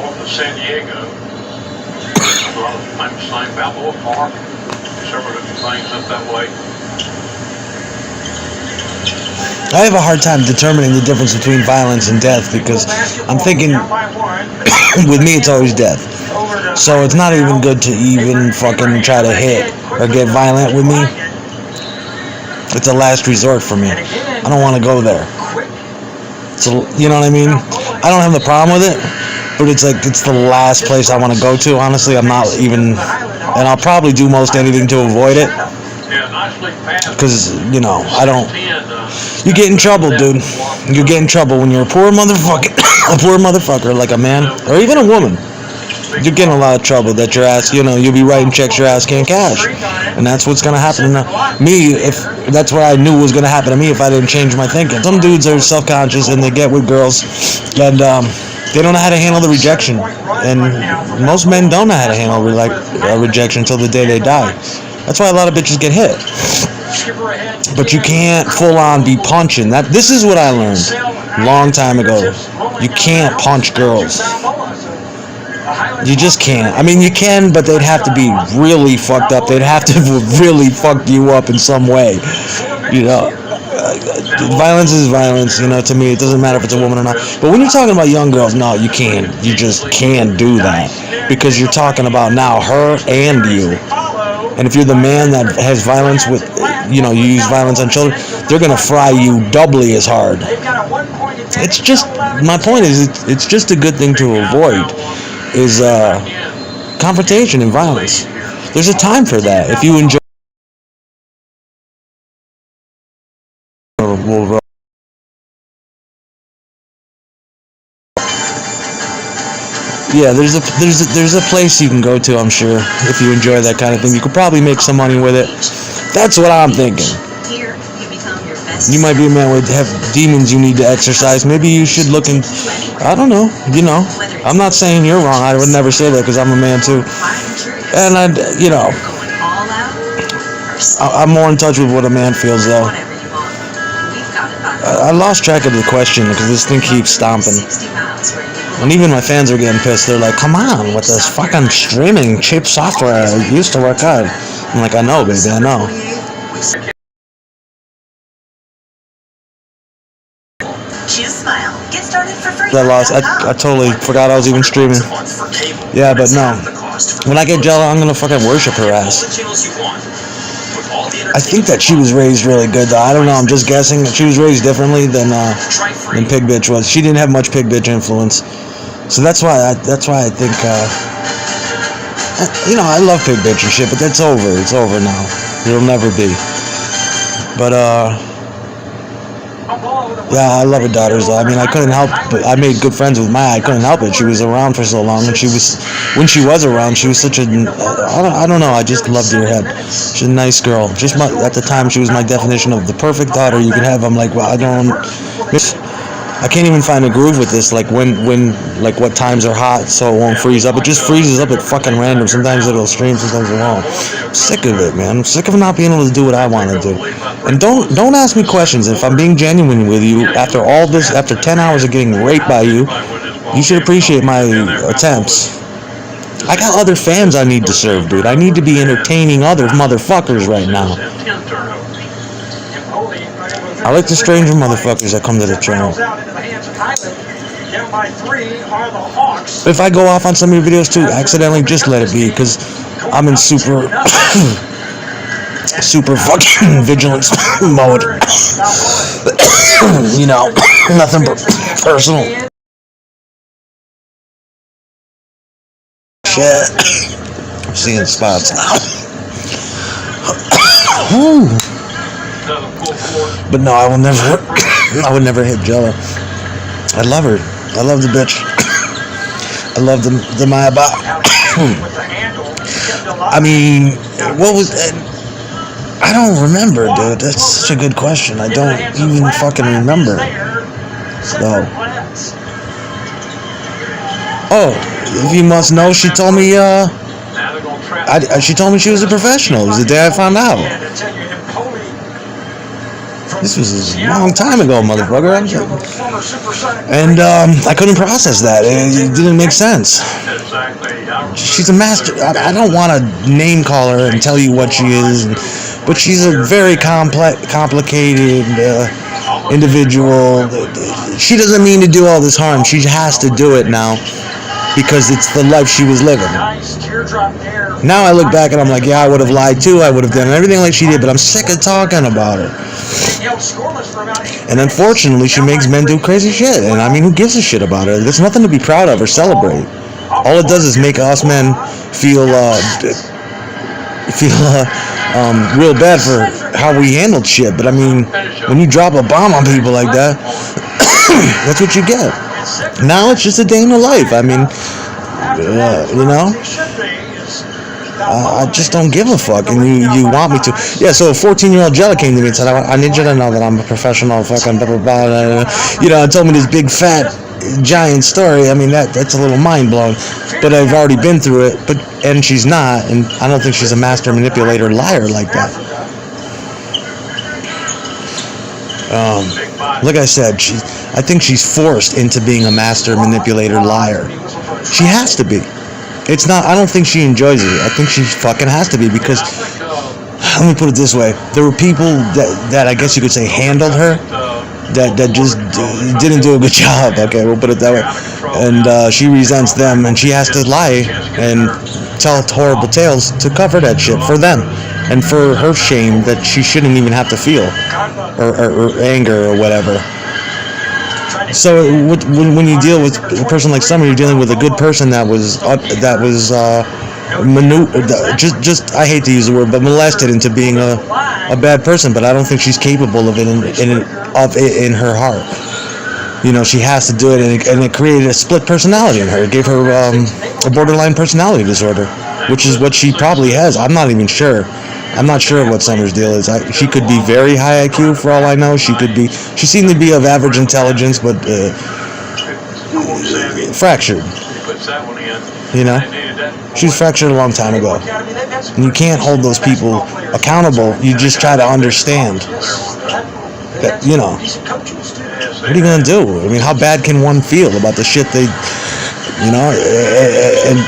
north of San Diego. Maybe St. Balboa Park. Several different things up that way. I have a hard time determining the difference between violence and death because I'm thinking, with me, it's always death. So it's not even good to even fucking try to hit or get violent with me. It's a last resort for me. I don't want to go there. So, you know what I mean? I don't have the problem with it, but it's like, it's the last place I want to go to. Honestly, I'm not even, and I'll probably do most anything to avoid it. Because, you know, I don't, you get in trouble, dude. You get in trouble when you're a poor motherfucker, like a man, or even a woman. You're getting a lot of trouble that your ass, you know, you'll be writing checks your ass can't cash. And that's what's going to happen to me, if that's what I knew was going to happen to me if I didn't change my thinking. Some dudes are self-conscious and they get with girls and they don't know how to handle the rejection. And most men don't know how to handle rejection until the day they die. That's why a lot of bitches get hit. But you can't full-on be punching. This is what I learned a long time ago. You can't punch girls. You just can't. I mean, you can, but they'd have to be really fucked up. They'd have to really fuck you up in some way. You know, violence is violence. You know, to me, it doesn't matter if it's a woman or not. But when you're talking about young girls, no, you can't. You just can't do that because you're talking about now her and you. And if you're the man that has violence with, you know, you use violence on children, they're gonna fry you doubly as hard. It's just, my point is, it's just a good thing to avoid. Is confrontation and violence. There's a time for that. If you enjoy, yeah, there's a place you can go to. I'm sure if you enjoy that kind of thing, you could probably make some money with it. That's what I'm thinking. You might be a man with have demons you need to exercise. Maybe you should look in. I don't know. You know, I'm not saying you're wrong. I would never say that because I'm a man too. And you know, I'm more in touch with what a man feels though. I lost track of the question because this thing keeps stomping. And even my fans are getting pissed. They're like, "Come on, with this fucking streaming cheap software, it used to work out." I'm like, "I know, baby, I know." I totally forgot I was even streaming. Yeah, but no. When I get Jella, I'm gonna fucking worship her ass. I think that she was raised really good though. I don't know, I'm just guessing that she was raised differently than Pig Bitch was. She didn't have much Pig Bitch influence. So that's why I think you know, I love Pig Bitch and shit, but that's over. It's over now. It'll never be. But yeah, I love her daughters though. I mean, I couldn't help but I made good friends with Maya. I couldn't help it. She was around for so long, and when she was around, she was such a I don't know. I just loved her head. She's a nice girl. At the time, she was my definition of the perfect daughter you could have. I'm like, well, I can't even find a groove with this. Like when like what times are hot, so it won't freeze up. It just freezes up at fucking random. Sometimes it'll stream, sometimes it won't. I'm sick of it, man. I'm sick of not being able to do what I want to do. And don't ask me questions. If I'm being genuine with you, after all this, after 10 hours of getting raped by you, you should appreciate my attempts. I got other fans I need to serve, dude. I need to be entertaining other motherfuckers right now. I like the stranger motherfuckers that come to the channel. If I go off on some of your videos too, accidentally, just let it be, because I'm in super fucking vigilance mode. You know, nothing personal. Shit. I'm seeing spots now. But no, I would never hit Jella. I love her. I love the bitch. I love the Maya Ba. I mean, what was that? I don't remember, dude. That's such a good question. I don't even fucking remember. So. Oh, if you must know, she told me, she told me she was a professional. It was the day I found out. This was a long time ago, motherfucker. And I couldn't process that. It didn't make sense. She's a master. I don't want to name call her and tell you what she is, but she's a very complicated individual. She doesn't mean to do all this harm. She has to do it now because it's the life she was living. Now I look back and I'm like, yeah, I would have lied too. I would have done everything like she did, but I'm sick of talking about her. And unfortunately, she makes men do crazy shit. And I mean, who gives a shit about her? There's nothing to be proud of or celebrate. All it does is make us men feel real bad for how we handled shit. But I mean, when you drop a bomb on people like that, that's what you get. Now it's just a day in the life. I mean, you know, I just don't give a fuck, and you want me to. Yeah, so a 14-year-old Jella came to me and said, I need you to know that I'm a professional fucking blah, blah, blah. You know, and told me this big, fat, giant story. I mean, that's a little mind-blowing, but I've already been through it, and she's not, and I don't think she's a master manipulator liar like that. Like I said, I think she's forced into being a master manipulator liar. She has to be. It's not, I don't think she enjoys it. I think she fucking has to be because, let me put it this way, there were people that I guess you could say handled her that just didn't do a good job, okay, we'll put it that way. And she resents them and she has to lie and tell horrible tales to cover that shit for them and for her shame that she shouldn't even have to feel or anger or whatever. So when you deal with a person like Summer, you're dealing with a good person that was just I hate to use the word, but molested into being a bad person. But I don't think she's capable of it in her heart. You know, she has to do it, and it created a split personality in her. It gave her a borderline personality disorder, which is what she probably has. I'm not even sure. I'm not sure what Summer's deal is. She could be very high IQ for all I know. She seemed to be of average intelligence, but fractured. You know? She was fractured a long time ago. And you can't hold those people accountable. You just try to understand. That, you know, what are you going to do? I mean, how bad can one feel about the shit they... You know, and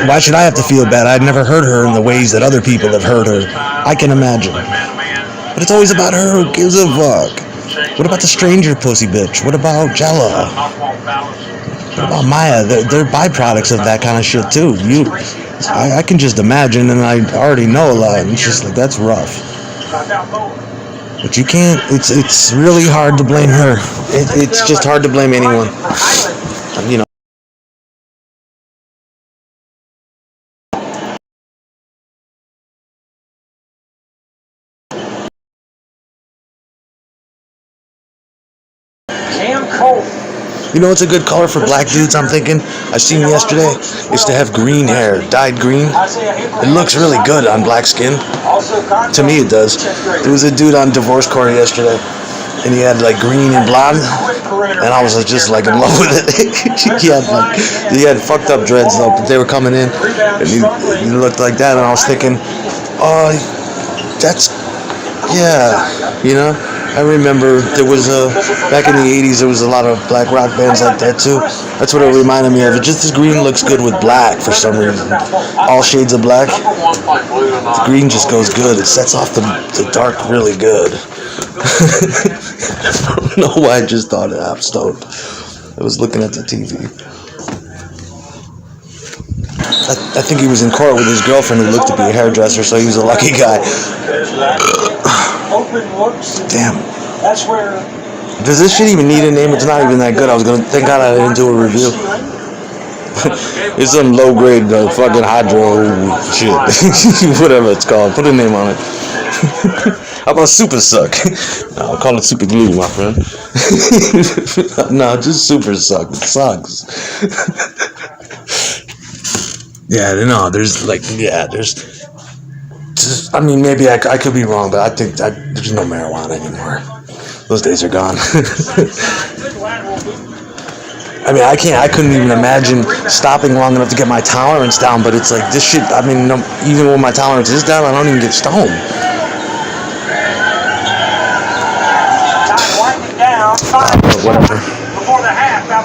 why should I have to feel bad? I'd never hurt her in the ways that other people have hurt her. I can imagine. But it's always about her. Who gives a fuck? What about the stranger pussy bitch? What about Jella? What about Maya? They're byproducts of that kind of shit too. I can just imagine, and I already know a lot. And it's just like, that's rough. But you can't. It's really hard to blame her. It's just hard to blame anyone. You know. You know what's a good color for black dudes, I'm thinking? I seen yesterday, is to have green hair, dyed green. It looks really good on black skin. To me it does. There was a dude on Divorce Court yesterday, and he had like green and blonde, and I was just like in love with it. he had fucked up dreads though, but they were coming in, and he looked like that, and I was thinking, oh, that's, yeah, you know? I remember there was back in the 80s, there was a lot of black rock bands like that too. That's what it reminded me of. It just, this green looks good with black for some reason. All shades of black. The green just goes good. It sets off the dark really good. I don't know why I just thought of that. I'm stoned. I was looking at the TV. I think he was in court with his girlfriend who looked to be a hairdresser, so he was a lucky guy. Damn. Does this shit even need a name? It's not even that good. I was gonna, thank God I didn't do a review. It's some low grade fucking hydro shit. Whatever it's called. Put a name on it. How about Super Suck? No, I'll call it Super Glue, my friend. No, just Super Suck. It sucks. Yeah, no, there's I mean, maybe I could be wrong, but I think there's no marijuana anymore. Those days are gone. I mean, I couldn't even imagine stopping long enough to get my tolerance down, but it's like, this shit, I mean, even when my tolerance is down, I don't even get stoned. whatever.